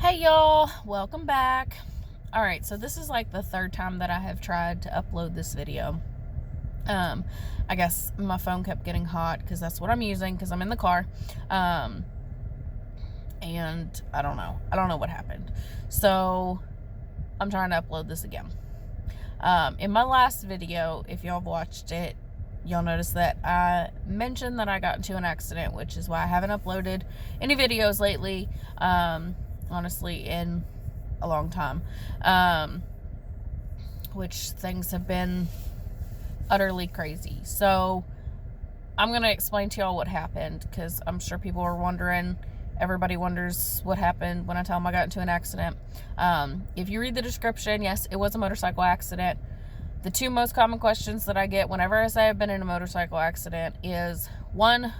Hey y'all, welcome back. Alright, so this is like the third time that I have tried to upload this video. I guess my phone kept getting hot because that's what I'm using because I'm in the car. And I don't know what happened. So I'm trying to upload this again. In my last video, if y'all have watched it, you'll notice that I mentioned that I got into an accident, which is why I haven't uploaded any videos lately. Honestly, in a long time, which things have been utterly crazy. So I'm gonna explain to y'all what happened, because I'm sure people are wondering. Everybody wonders what happened when I tell them I got into an accident. If you read the description, yes, it was a motorcycle accident. The two most common questions that I get whenever I say I've been in a motorcycle accident is, one,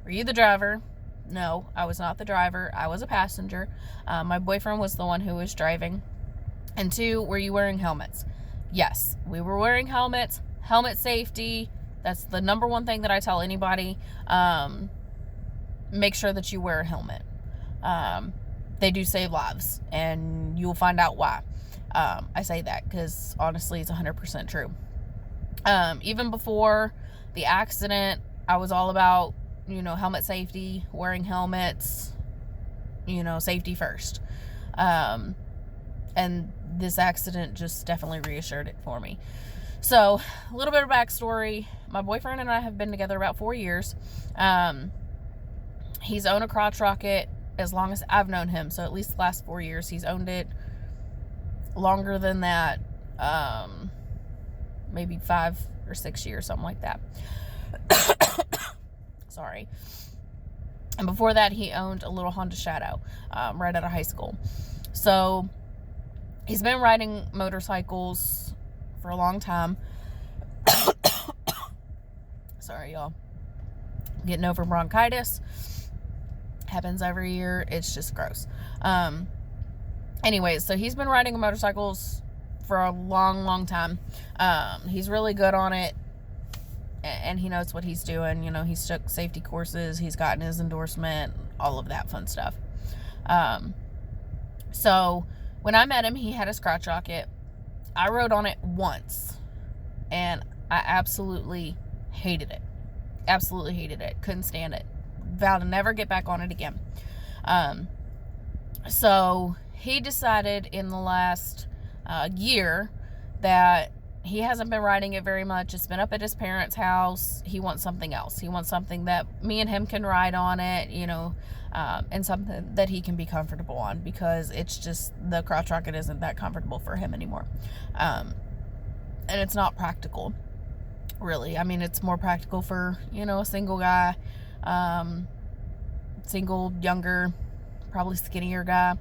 were you the driver? No, I was not the driver. I was a passenger. My boyfriend was the one who was driving. And two, were you wearing helmets? Yes, we were wearing helmets. Helmet safety, that's the number one thing that I tell anybody. Make sure that you wear a helmet. They do save lives, and you'll find out why. I say that because honestly, it's 100% true. Even before the accident, I was all about, helmet safety, wearing helmets, safety first. And this accident just definitely reassured it for me. So, a little bit of backstory. My boyfriend and I have been together about 4 years. He's owned a crotch rocket as long as I've known him. So, at least the last 4 years, he's owned it. Longer than that, maybe 5 or 6 years, something like that. Sorry. And before that, he owned a little Honda Shadow right out of high school. So he's been riding motorcycles for a long time. Sorry, y'all. Getting over bronchitis. Happens every year. It's just gross. Anyways, so he's been riding motorcycles for a long time. He's really good on it, and he knows what he's doing. He's took safety courses, he's gotten his endorsement, all of that fun stuff. So when I met him, he had his crotch rocket. I rode on it once, and I absolutely hated it. Absolutely hated it. Couldn't stand it. Vowed to never get back on it again. So he decided in the last year that he hasn't been riding it very much. It's been up at his parents' house. He wants something else. He wants something that me and him can ride on it, and something that he can be comfortable on, because it's just, the crotch rocket isn't that comfortable for him anymore. And it's not practical, really. I mean, it's more practical for, a single guy, single, younger, probably skinnier guy.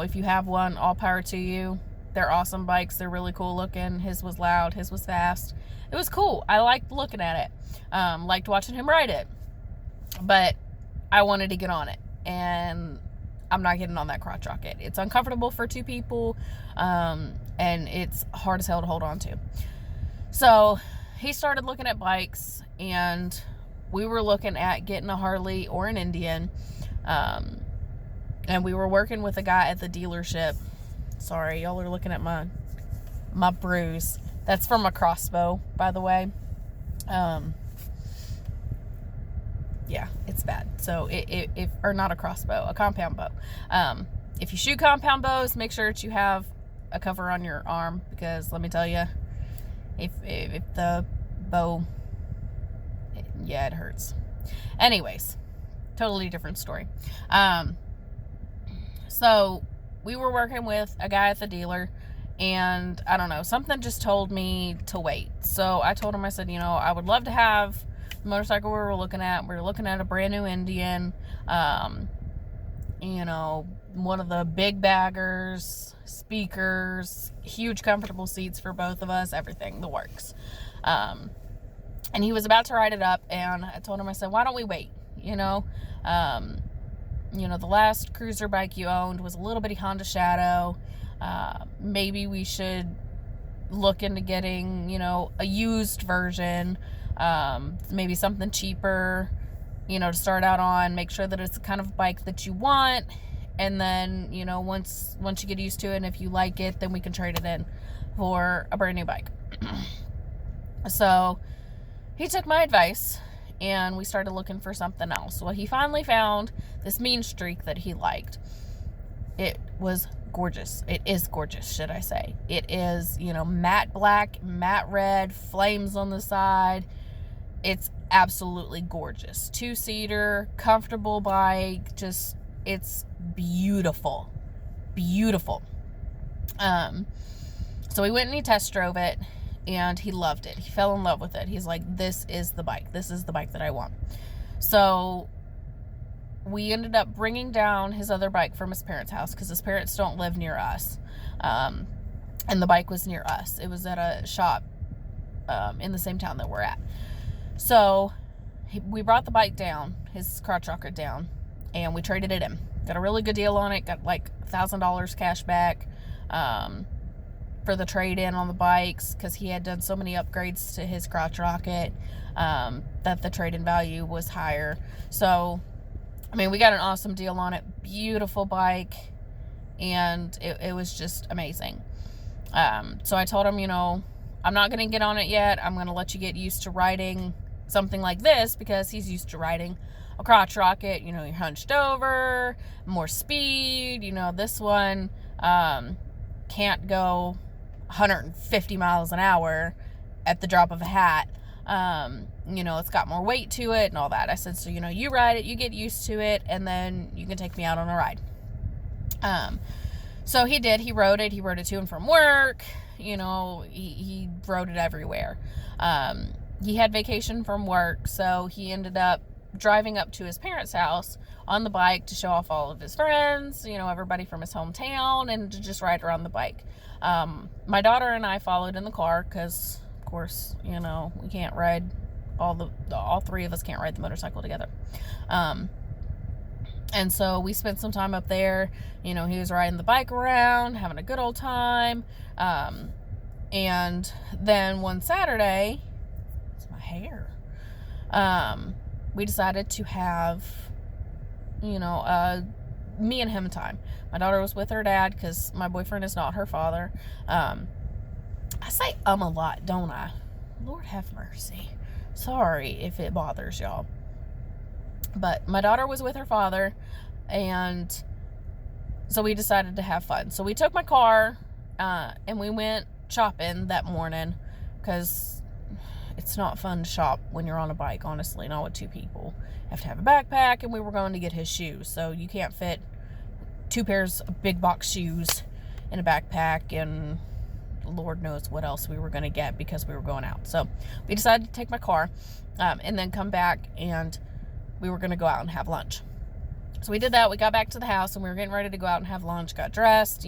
If you have one, all power to you. They're awesome bikes. They're really cool looking. His was loud. His was fast. It was cool. I liked looking at it. Liked watching him ride it. But I wanted to get on it. And I'm not getting on that crotch rocket. It's uncomfortable for two people. And it's hard as hell to hold on to. So he started looking at bikes. And we were looking at getting a Harley or an Indian. And we were working with a guy at the dealership. Sorry, y'all are looking at my bruise. That's from a crossbow, by the way. Yeah, it's bad. So or not a crossbow, a compound bow. If you shoot compound bows, make sure that you have a cover on your arm, because let me tell you, if the bow, it hurts. Anyways, totally different story. So we were working with a guy at the dealer, and I don't know, something just told me to wait. So I told him, I said, I would love to have the motorcycle we were looking at. We were looking at a brand new Indian, one of the big baggers, speakers, huge comfortable seats for both of us, everything, the works. And he was about to ride it up, and I told him, I said, why don't we wait? The last cruiser bike you owned was a little bitty Honda Shadow. Maybe we should look into getting, a used version, maybe something cheaper, to start out on. Make sure that it's the kind of bike that you want. And then, once you get used to it, and if you like it, then we can trade it in for a brand new bike. So he took my advice and we started looking for something else. Well, he finally found this Mean Streak that he liked. It was gorgeous. It is gorgeous, should I say. It is, matte black, matte red, flames on the side. It's absolutely gorgeous. 2-seater, comfortable bike, it's beautiful. Beautiful. So we went and he test drove it, and he loved it. He fell in love with it. He's like, this is the bike. This is the bike that I want. So we ended up bringing down his other bike from his parents' house, because his parents don't live near us. And the bike was near us. It was at a shop in the same town that we're at. So we brought the bike down, his crotch rocket down, and we traded it in. Got a really good deal on it. Got like $1,000 cash back for the trade-in on the bikes, because he had done so many upgrades to his crotch rocket that the trade-in value was higher. So, we got an awesome deal on it. Beautiful bike, and it was just amazing. So I told him, I'm not going to get on it yet. I'm going to let you get used to riding something like this, because he's used to riding a crotch rocket. You're hunched over, more speed. This one can't go 150 miles an hour at the drop of a hat. It's got more weight to it and all that. I said, so, you ride it, you get used to it, and then you can take me out on a ride. So he did. He rode it. He rode it to and from work. He rode it everywhere. He had vacation from work, so he ended up driving up to his parents' house on the bike to show off all of his friends, everybody from his hometown, and to just ride around the bike. My daughter and I followed in the car, because, of course, we can't ride, all three of us can't ride the motorcycle together. And so we spent some time up there. He was riding the bike around, having a good old time. And then one Saturday, it's my hair, we decided to have, me and him time. My daughter was with her dad, because my boyfriend is not her father. I say a lot, don't I? Lord have mercy. Sorry if it bothers y'all. But my daughter was with her father, and so we decided to have fun. So we took my car, and we went shopping that morning, because it's not fun to shop when you're on a bike, honestly, not with two people. You have to have a backpack, and we were going to get his shoes, so you can't fit 2 pairs of big box shoes in a backpack, and Lord knows what else we were going to get, because we were going out. So we decided to take my car, and then come back, and we were going to go out and have lunch. So we did that. We got back to the house, and we were getting ready to go out and have lunch. Got dressed,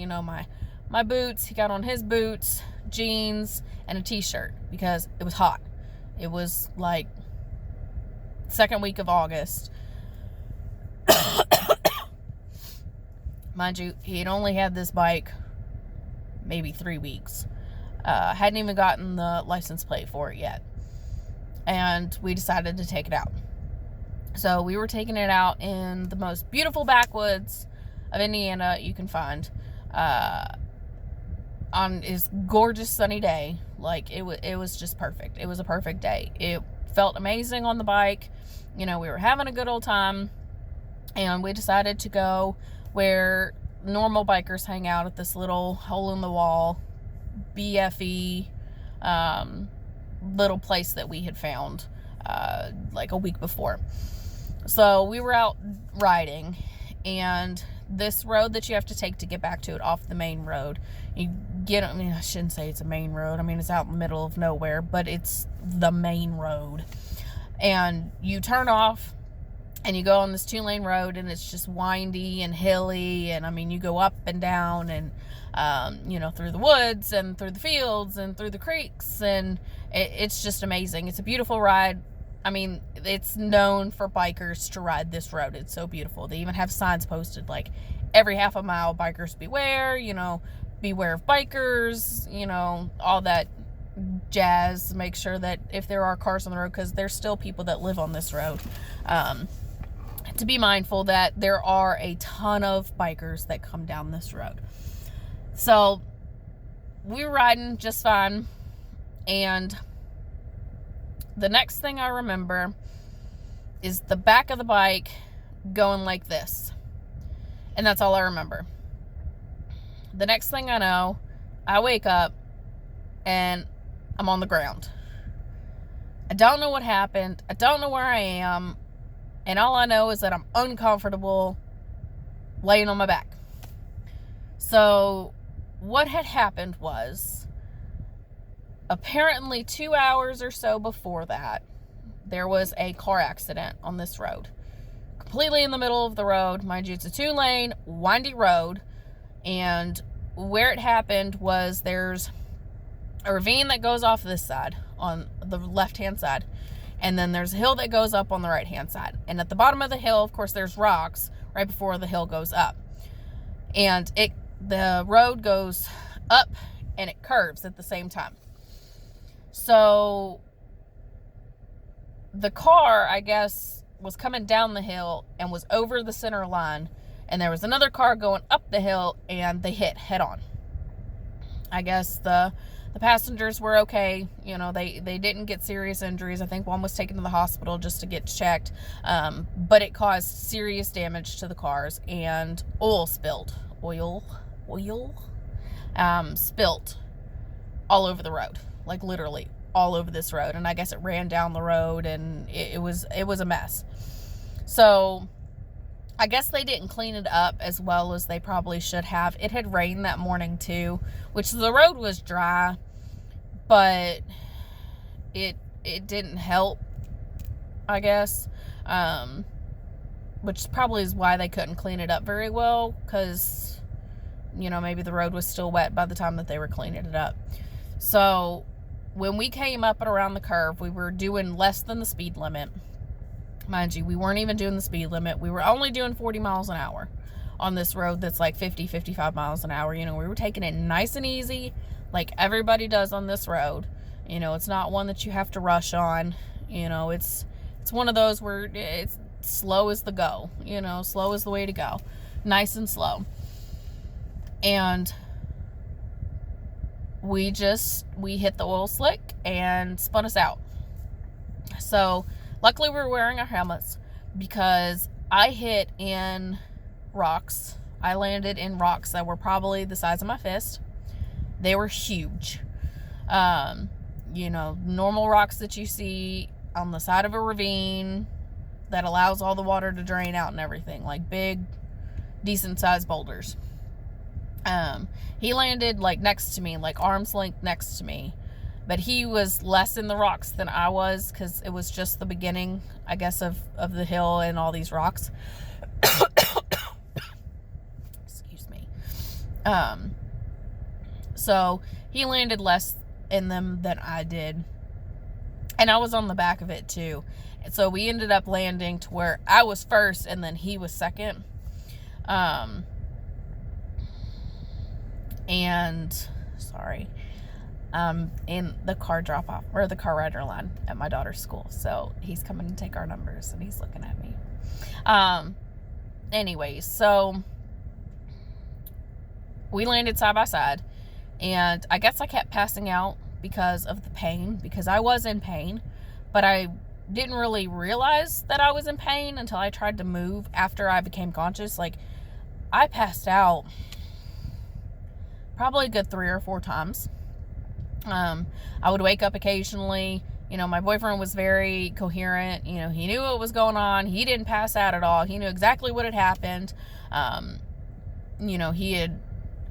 my boots. He got on his boots, jeans, and a t-shirt, because it was hot. It was like second week of August. Mind you, he had only had this bike maybe 3 weeks. Hadn't even gotten the license plate for it yet. And we decided to take it out. So we were taking it out in the most beautiful backwoods of Indiana you can find. On this gorgeous sunny day. Like, it was just perfect. It was a perfect day. It felt amazing on the bike. We were having a good old time. And we decided to go where normal bikers hang out, at this little hole-in-the-wall BFE little place that we had found like a week before. So we were out riding, and this road that you have to take to get back to it off the main road, I shouldn't say it's a main road. It's out in the middle of nowhere, but it's the main road. And you turn off, and you go on this 2-lane road, and it's just windy and hilly, and you go up and down, and through the woods and through the fields and through the creeks, and it's just amazing. It's a beautiful ride. It's known for bikers to ride this road. It's so beautiful. They even have signs posted, like, every half a mile, bikers beware, beware of bikers, all that jazz, make sure that if there are cars on the road, because there's still people that live on this road, to be mindful that there are a ton of bikers that come down this road. So we were riding just fine, and the next thing I remember is the back of the bike going like this. And that's all I remember. The next thing I know, I wake up and I'm on the ground. I don't know what happened. I don't know where I am. And all I know is that I'm uncomfortable laying on my back. So what had happened was, apparently 2 hours or so before that, there was a car accident on this road. Completely in the middle of the road. Mind you, it's a 2-lane, windy road. And where it happened was there's a ravine that goes off this side, on the left-hand side. And then there's a hill that goes up on the right-hand side. And at the bottom of the hill, of course, there's rocks right before the hill goes up. And the road goes up and it curves at the same time. So the car, I guess, was coming down the hill and was over the center line. And there was another car going up the hill and they hit head on. I guess the passengers were okay. You know, they didn't get serious injuries. I think one was taken to the hospital just to get checked. But it caused serious damage to the cars, and oil spilled. Oil spilt all over the road. Like literally all over this road. And I guess it ran down the road, and it was a mess. So I guess they didn't clean it up as well as they probably should have. It had rained that morning too, which the road was dry, but it didn't help, I guess. Which probably is why they couldn't clean it up very well, because, you know, maybe the road was still wet by the time that they were cleaning it up. So when we came up and around the curve, we were doing less than the speed limit. Mind you, we weren't even doing the speed limit. We were only doing 40 miles an hour on this road that's like 50, 55 miles an hour. You know, we were taking it nice and easy, like everybody does on this road. You know, it's not one that you have to rush on. You know, it's one of those where it's slow is the go. You know, slow is the way to go. Nice and slow. And we hit the oil slick and spun us out. So luckily we were wearing our helmets, because I hit in rocks. I landed in rocks that were probably the size of my fist. They were huge. You know, normal rocks that you see on the side of a ravine that allows all the water to drain out and everything. Like big, decent sized boulders. He landed like next to me, like arm's length next to me. But he was less in the rocks than I was, because it was just the beginning, I guess, of the hill and all these rocks. Excuse me. So he landed less in them than I did. And I was on the back of it too. And so we ended up landing to where I was first and then he was second. In the car drop off, or the car rider line at my daughter's school. So he's coming to take our numbers and he's looking at me. Anyways, so we landed side by side, and I guess I kept passing out because of the pain, because I was in pain, but I didn't really realize that I was in pain until I tried to move after I became conscious. Like, I passed out probably a good 3 or 4 times. I would wake up occasionally. You know, my boyfriend was very coherent. You know, he knew what was going on. He didn't pass out at all. He knew exactly what had happened. You know, he had,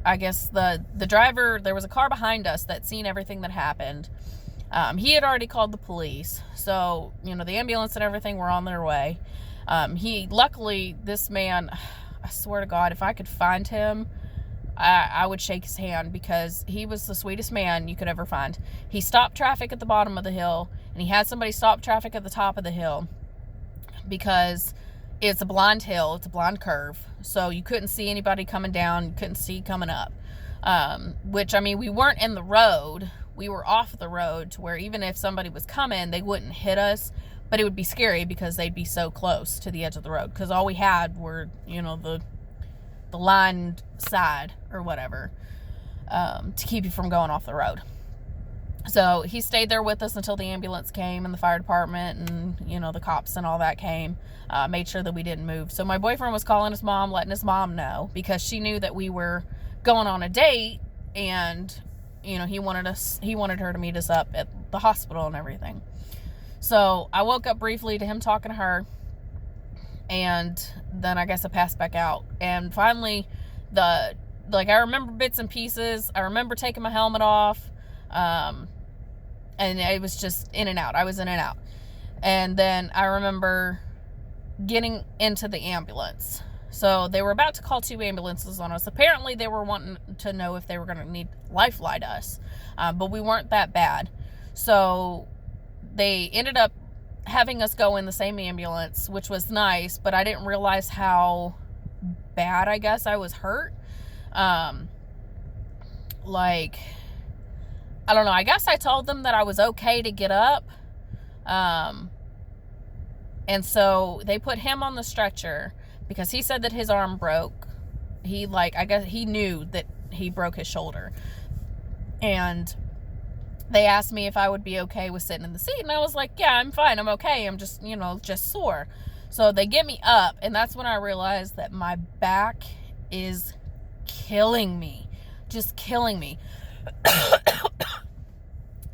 I guess the driver, there was a car behind us that seen everything that happened. He had already called the police. So, you know, the ambulance and everything were on their way. Luckily, this man, I swear to God, if I could find him, I would shake his hand, because he was the sweetest man you could ever find. He stopped traffic at the bottom of the hill, and he had somebody stop traffic at the top of the hill, because it's a blind hill, it's a blind curve, so you couldn't see anybody coming down, you couldn't see coming up. Which, I mean, we weren't in the road, we were off the road to where even if somebody was coming, they wouldn't hit us, but it would be scary because they'd be so close to the edge of the road, because all we had were, the lined side or whatever, to keep you from going off the road. So he stayed there with us until the ambulance came and the fire department and, the cops and all that came, made sure that we didn't move. So my boyfriend was calling his mom, letting his mom know, because she knew that we were going on a date, and, he wanted her to meet us up at the hospital and everything. So I woke up briefly to him talking to her, and then I guess I passed back out. And finally, I remember bits and pieces. I remember taking my helmet off. And it was just in and out. I was in and out. And then I remember getting into the ambulance. So they were about to call 2 ambulances on us. Apparently they were wanting to know if they were going to need lifeline us. But we weren't that bad. So they ended up having us go in the same ambulance, which was nice, but I didn't realize how bad, I guess, I was hurt. I don't know, I guess I told them that I was okay to get up. And so they put him on the stretcher because he said that his arm broke. I guess he knew that he broke his shoulder. And they asked me if I would be okay with sitting in the seat. And I was like, yeah, I'm fine. I'm okay. I'm just, just sore. So they get me up. And that's when I realized that my back is killing me. Just killing me.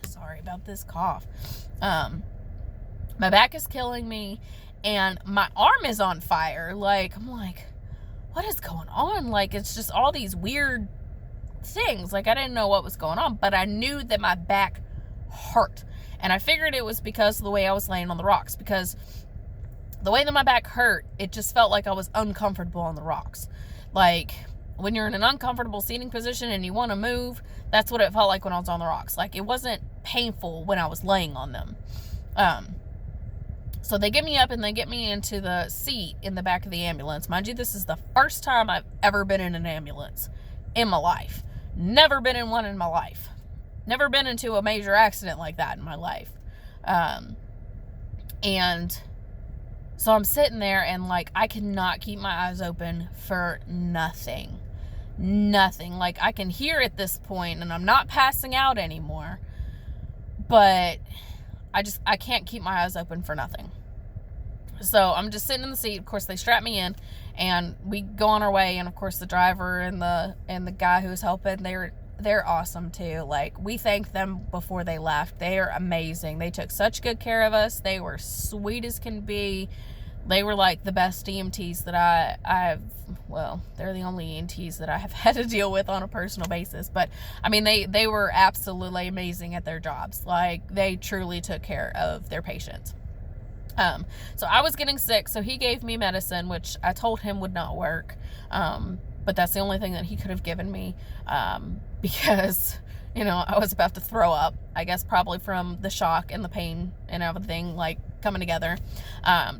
Sorry about this cough. My back is killing me, and my arm is on fire. I'm like, what is going on? It's just all these weird things. I didn't know what was going on, but I knew that my back hurt, and I figured it was because of the way I was laying on the rocks, because the way that my back hurt, it just felt like I was uncomfortable on the rocks. When you're in an uncomfortable seating position and you want to move, that's what it felt like when I was on the rocks. It wasn't painful when I was laying on them. So they get me up and they get me into the seat in the back of the ambulance. Mind you, this is the first time I've ever been in an ambulance in my life. Never been in one in my life. Never been into a major accident like that in my life. And so I'm sitting there and I cannot keep my eyes open for nothing. Nothing. I can hear at this point, and I'm not passing out anymore, but I can't keep my eyes open for nothing. So I'm just sitting in the seat. Of course, they strap me in and we go on our way. And of course, the driver and the guy who was helping, they're awesome too. We thanked them before they left. They are amazing. They took such good care of us. They were sweet as can be. They were the best EMTs that they're the only EMTs that I have had to deal with on a personal basis. But they were absolutely amazing at their jobs. They truly took care of their patients. So I was getting sick, so he gave me medicine, which I told him would not work. But that's the only thing that he could have given me, because, I was about to throw up, I guess probably from the shock and the pain and everything, coming together.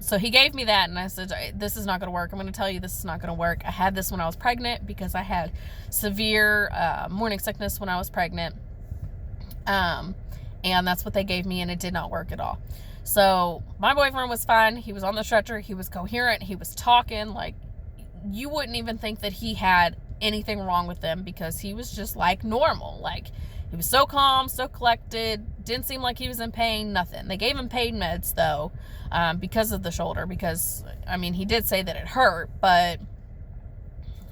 So he gave me that, and I said, this is not going to work. I'm going to tell you this is not going to work. I had this when I was pregnant because I had severe morning sickness when I was pregnant. And that's what they gave me, and it did not work at all. So my boyfriend was fine. He was on the stretcher. He was coherent. He was talking. You wouldn't even think that he had anything wrong with him, because he was just normal. He was so calm, so collected, didn't seem like he was in pain, nothing. They gave him pain meds though, because of the shoulder, because he did say that it hurt, but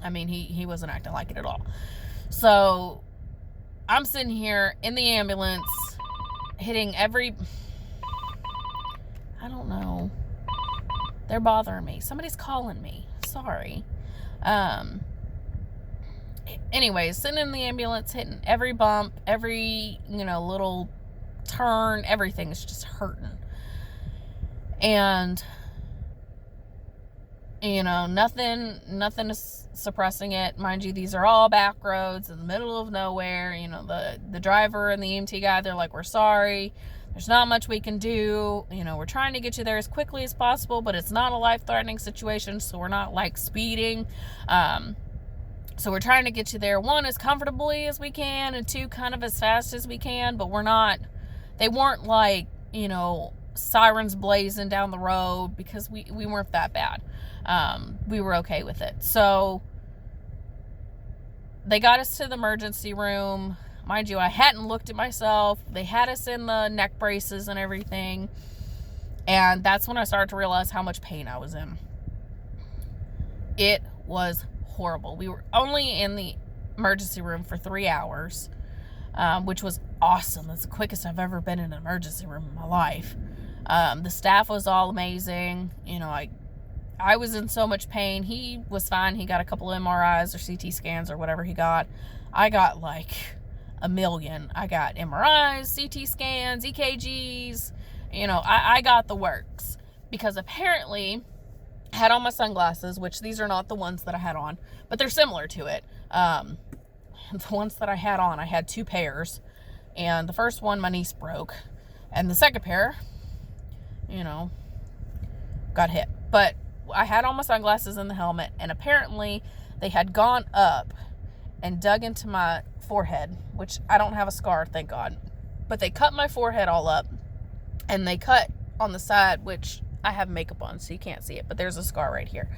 he wasn't acting like it at all. So I'm sitting here in the ambulance hitting I don't know. They're bothering me. Somebody's calling me. Sorry. Anyways, sitting in the ambulance, hitting every bump, every, little turn, everything is just hurting. And, nothing is suppressing it. Mind you, these are all back roads in the middle of nowhere. The driver and the EMT guy, they're like, we're sorry. There's not much we can do. We're trying to get you there as quickly as possible, but it's not a life-threatening situation, so we're not speeding. So we're trying to get you there, one, as comfortably as we can, and two, kind of as fast as we can, but they weren't like, sirens blazing down the road, because we weren't that bad. We were okay with it. So they got us to the emergency room. Mind you, I hadn't looked at myself. They had us in the neck braces and everything. And that's when I started to realize how much pain I was in. It was horrible. We were only in the emergency room for 3 hours, which was awesome. That's the quickest I've ever been in an emergency room in my life. The staff was all amazing. I was in so much pain. He was fine. He got a couple MRIs or CT scans or whatever he got. I got like a million. I got MRIs, CT scans, EKGs. I got the works, because apparently I had on my sunglasses, which these are not the ones that I had on, but they're similar to it. The ones that I had on, I had 2 pairs, and the first one my niece broke, and the second pair, got hit. But I had on my sunglasses and the helmet, and apparently they had gone up and dug into my forehead, which I don't have a scar, thank God. But they cut my forehead all up, and they cut on the side, which I have makeup on, so you can't see it, but there's a scar right here.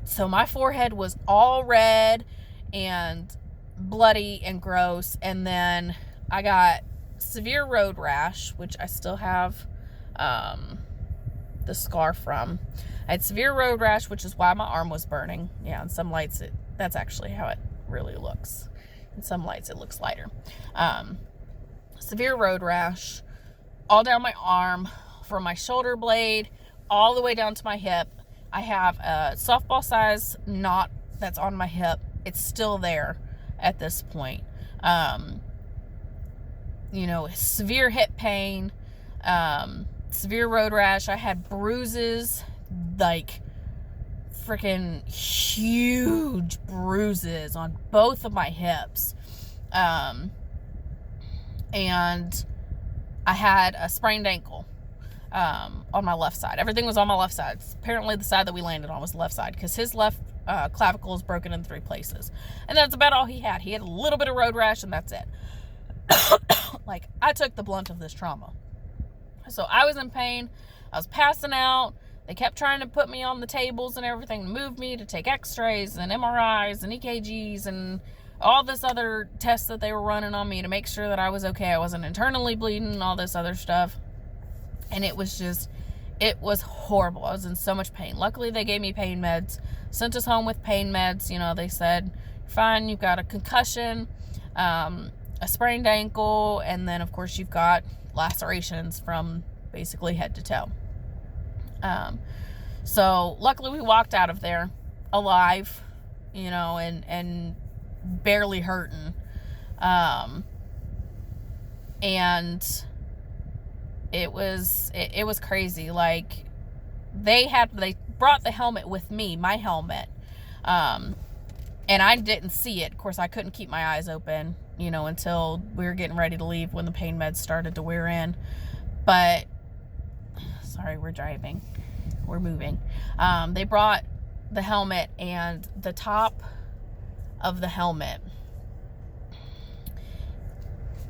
So my forehead was all red and bloody and gross, and then I got severe road rash, which I still have the scar from. I had severe road rash, which is why my arm was burning. Yeah, in some lights, that's actually how it really looks. In some lights, it looks lighter. Severe road rash all down my arm, from my shoulder blade all the way down to my hip. I have a softball size knot that's on my hip. It's still there at this point. Severe hip pain, severe road rash. I had bruises, like freaking huge bruises on both of my hips. And I had a sprained ankle on my left side. Everything was on my left side. Apparently the side that we landed on was the left side, because his left clavicle is broken in 3 places. And that's about all he had. He had a little bit of road rash, and that's it. Like, I took the blunt of this trauma. So I was in pain. I was passing out. They kept trying to put me on the tables and everything, to move me, to take x-rays and MRIs and EKGs and all this other tests that they were running on me to make sure that I was okay. I wasn't internally bleeding and all this other stuff. And it was horrible. I was in so much pain. Luckily, they gave me pain meds, sent us home with pain meds. They said, fine, you've got a concussion, a sprained ankle, and then, of course, you've got lacerations from basically head to toe. So luckily we walked out of there alive, and barely hurting. And it was crazy. Like, they brought the helmet with me, my helmet. And I didn't see it. Of course, I couldn't keep my eyes open, until we were getting ready to leave, when the pain meds started to wear in. But, sorry, we're driving. We're moving. They brought the helmet, and the top of the helmet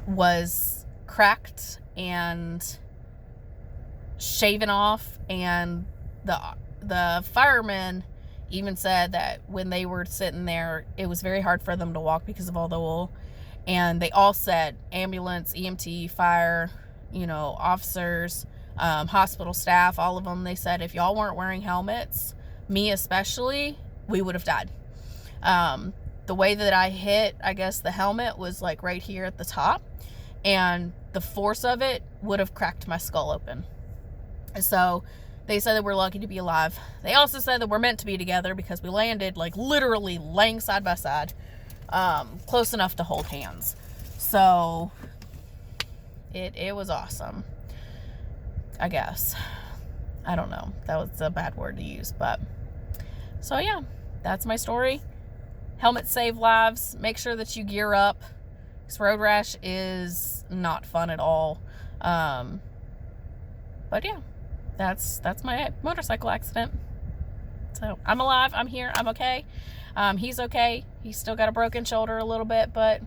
was cracked and shaven off, and the firemen even said that when they were sitting there, it was very hard for them to walk because of all the wool. And they all said, ambulance, EMT, fire, officers, hospital staff, all of them, they said, if y'all weren't wearing helmets, me especially, we would have died. The way that I hit, I guess, the helmet was like right here at the top, and the force of it would have cracked my skull open. So they said that we're lucky to be alive. They also said that we're meant to be together, because we landed like literally laying side by side, close enough to hold hands. So it was awesome, I guess. I don't know. That was a bad word to use, but so yeah, that's my story. Helmets save lives. Make sure that you gear up. This road rash is not fun at all. But yeah, that's my motorcycle accident. So I'm alive. I'm here. I'm okay. He's okay. He's still got a broken shoulder a little bit, but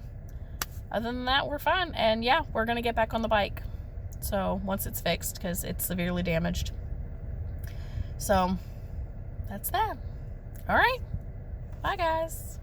other than that, we're fine. And yeah, we're going to get back on the bike. So once it's fixed, because it's severely damaged. So that's that. All right. Bye, guys.